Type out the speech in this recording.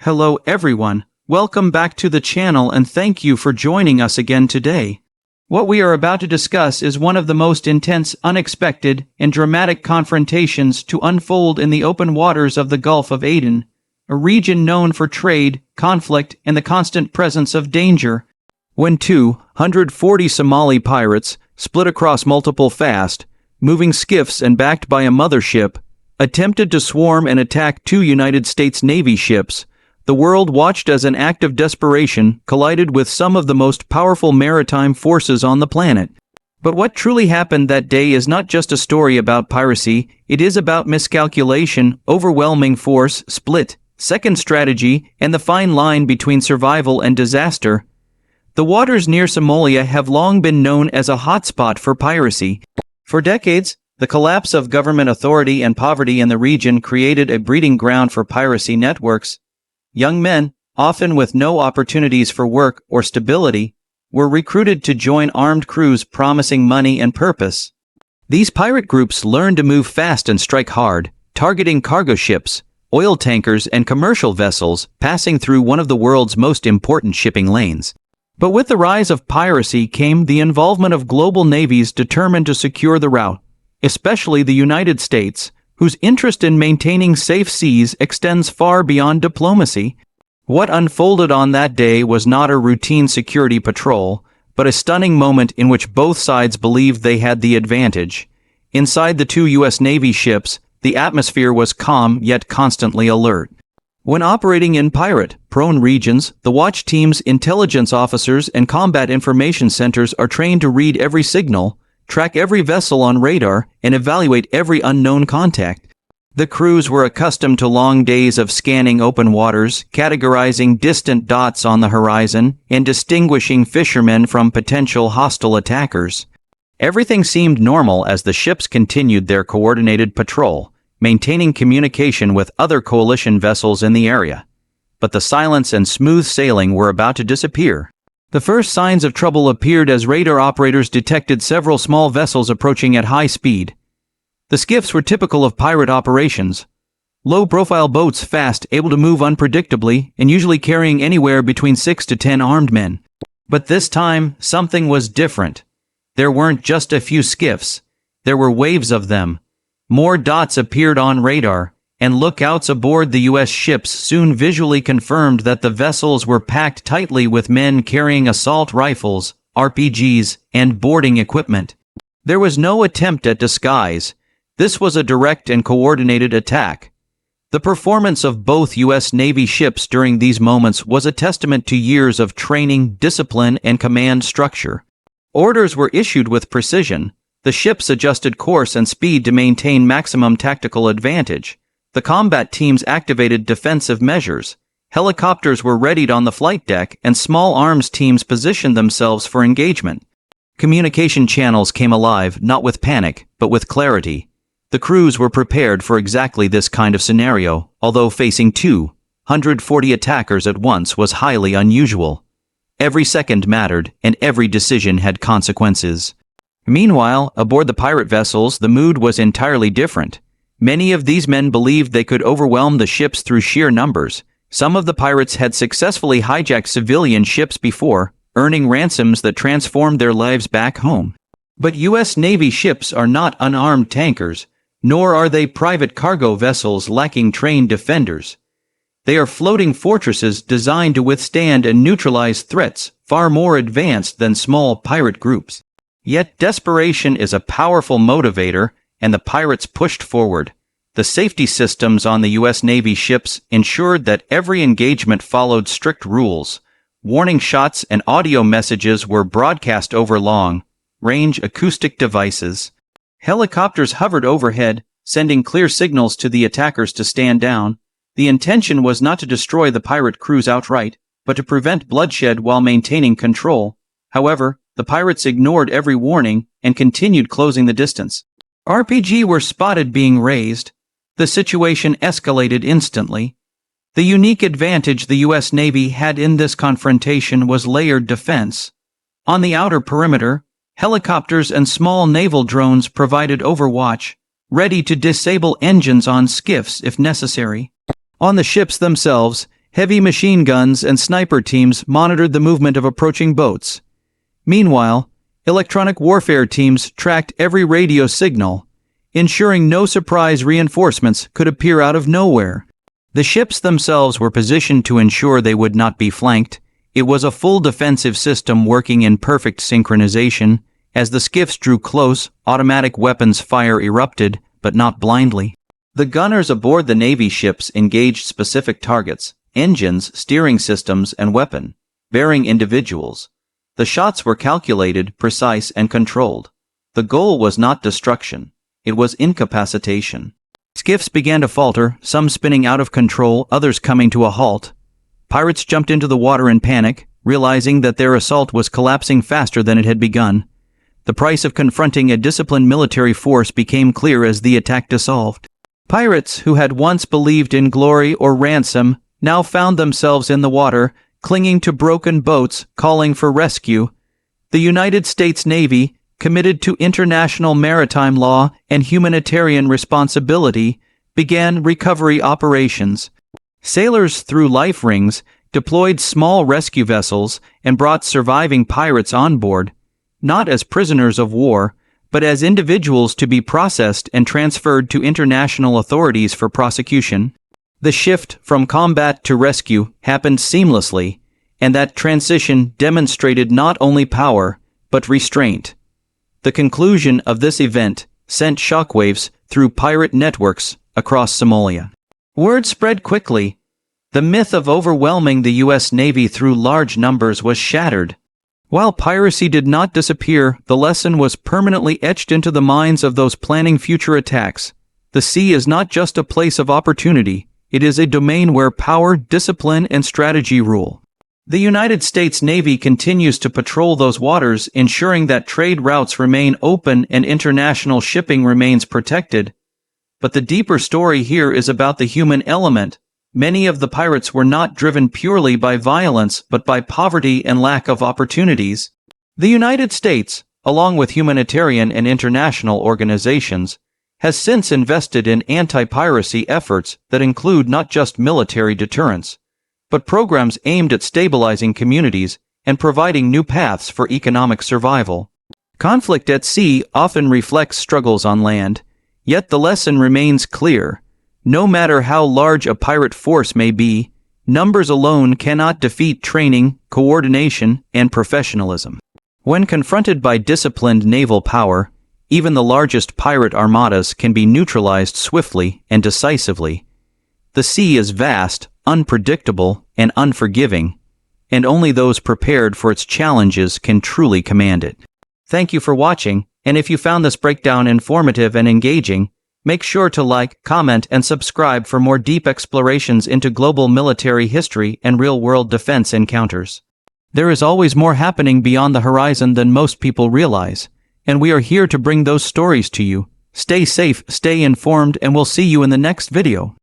Hello everyone, welcome back to the channel and thank you for joining us again today. What we are about to discuss is one of the most intense, unexpected, and dramatic confrontations to unfold in the open waters of the Gulf of Aden, a region known for trade, conflict, and the constant presence of danger. When 240 Somali pirates, split across multiple fast-moving skiffs and backed by a mothership, attempted to swarm and attack two United States Navy ships, the world watched as an act of desperation collided with some of the most powerful maritime forces on the planet. But what truly happened that day is not just a story about piracy, it is about miscalculation, overwhelming force, split, second strategy, and the fine line between survival and disaster. The waters near Somalia have long been known as a hotspot for piracy. For decades, the collapse of government authority and poverty in the region created a breeding ground for piracy networks. Young men, often with no opportunities for work or stability, were recruited to join armed crews promising money and purpose. These pirate groups learned to move fast and strike hard, targeting cargo ships, oil tankers, and commercial vessels passing through one of the world's most important shipping lanes. But with the rise of piracy came the involvement of global navies determined to secure the route, especially the United States, whose interest in maintaining safe seas extends far beyond diplomacy. What unfolded on that day was not a routine security patrol, but a stunning moment in which both sides believed they had the advantage. Inside the two U.S. Navy ships, the atmosphere was calm yet constantly alert. When operating in pirate-prone regions, the watch team's intelligence officers and combat information centers are trained to read every signal, track every vessel on radar, and evaluate every unknown contact. The crews were accustomed to long days of scanning open waters, categorizing distant dots on the horizon, and distinguishing fishermen from potential hostile attackers. Everything seemed normal as the ships continued their coordinated patrol, maintaining communication with other coalition vessels in the area. But the silence and smooth sailing were about to disappear. The first signs of trouble appeared as radar operators detected several small vessels approaching at high speed. The skiffs were typical of pirate operations. Low-profile boats fast, able to move unpredictably, and usually carrying anywhere between 6 to 10 armed men. But this time, something was different. There weren't just a few skiffs. There were waves of them. More dots appeared on radar, and lookouts aboard the U.S. ships soon visually confirmed that the vessels were packed tightly with men carrying assault rifles, RPGs, and boarding equipment. There was no attempt at disguise. This was a direct and coordinated attack. The performance of both U.S. Navy ships during these moments was a testament to years of training, discipline, and command structure. Orders were issued with precision. The ships adjusted course and speed to maintain maximum tactical advantage. The combat teams activated defensive measures. Helicopters were readied on the flight deck, and small arms teams positioned themselves for engagement. Communication channels came alive, not with panic, but with clarity. The crews were prepared for exactly this kind of scenario, although facing 240 attackers at once was highly unusual. Every second mattered, and every decision had consequences. Meanwhile, aboard the pirate vessels, the mood was entirely different. Many of these men believed they could overwhelm the ships through sheer numbers. Some of the pirates had successfully hijacked civilian ships before, earning ransoms that transformed their lives back home. But U.S. Navy ships are not unarmed tankers, nor are they private cargo vessels lacking trained defenders. They are floating fortresses designed to withstand and neutralize threats far more advanced than small pirate groups. Yet desperation is a powerful motivator, and the pirates pushed forward. The safety systems on the U.S. Navy ships ensured that every engagement followed strict rules. Warning shots and audio messages were broadcast over long-range acoustic devices. Helicopters hovered overhead, sending clear signals to the attackers to stand down. The intention was not to destroy the pirate crews outright, but to prevent bloodshed while maintaining control. However, the pirates ignored every warning and continued closing the distance. RPG were spotted being raised. The situation escalated instantly. The unique advantage the U.S. Navy had in this confrontation was layered defense. On the outer perimeter, helicopters and small naval drones provided overwatch, ready to disable engines on skiffs if necessary. On the ships themselves, Heavy machine guns and sniper teams monitored the movement of approaching boats. Meanwhile, electronic warfare teams tracked every radio signal, ensuring no surprise reinforcements could appear out of nowhere. The ships themselves were positioned to ensure they would not be flanked. It was a full defensive system working in perfect synchronization. As the skiffs drew close, automatic weapons fire erupted, but not blindly. The gunners aboard the Navy ships engaged specific targets: engines, steering systems, and weapon-bearing individuals. The shots were calculated, precise, and controlled. The goal was not destruction. It was incapacitation. Skiffs began to falter, some spinning out of control, others coming to a halt. Pirates jumped into the water in panic, realizing that their assault was collapsing faster than it had begun. The price of confronting a disciplined military force became clear as the attack dissolved. Pirates who had once believed in glory or ransom now found themselves in the water, clinging to broken boats, calling for rescue. The United States Navy, committed to international maritime law and humanitarian responsibility, began recovery operations. Sailors threw life rings, deployed small rescue vessels, and brought surviving pirates on board, not as prisoners of war, but as individuals to be processed and transferred to international authorities for prosecution. The shift from combat to rescue happened seamlessly, and that transition demonstrated not only power, but restraint. The conclusion of this event sent shockwaves through pirate networks across Somalia. Word spread quickly. The myth of overwhelming the U.S. Navy through large numbers was shattered. While piracy did not disappear, the lesson was permanently etched into the minds of those planning future attacks. The sea is not just a place of opportunity. It is a domain where power, discipline, and strategy rule. The United States Navy continues to patrol those waters, ensuring that trade routes remain open and international shipping remains protected. But the deeper story here is about the human element. Many of the pirates were not driven purely by violence, but by poverty and lack of opportunities. The United States, along with humanitarian and international organizations, has since invested in anti-piracy efforts that include not just military deterrence, but programs aimed at stabilizing communities and providing new paths for economic survival. Conflict at sea often reflects struggles on land, yet the lesson remains clear. No matter how large a pirate force may be, numbers alone cannot defeat training, coordination, and professionalism. When confronted by disciplined naval power, even the largest pirate armadas can be neutralized swiftly and decisively. The sea is vast, unpredictable, and unforgiving, and only those prepared for its challenges can truly command it. Thank you for watching, and if you found this breakdown informative and engaging, make sure to like, comment, and subscribe for more deep explorations into global military history and real-world defense encounters. There is always more happening beyond the horizon than most people realize, and we are here to bring those stories to you. Stay safe, stay informed, and we'll see you in the next video.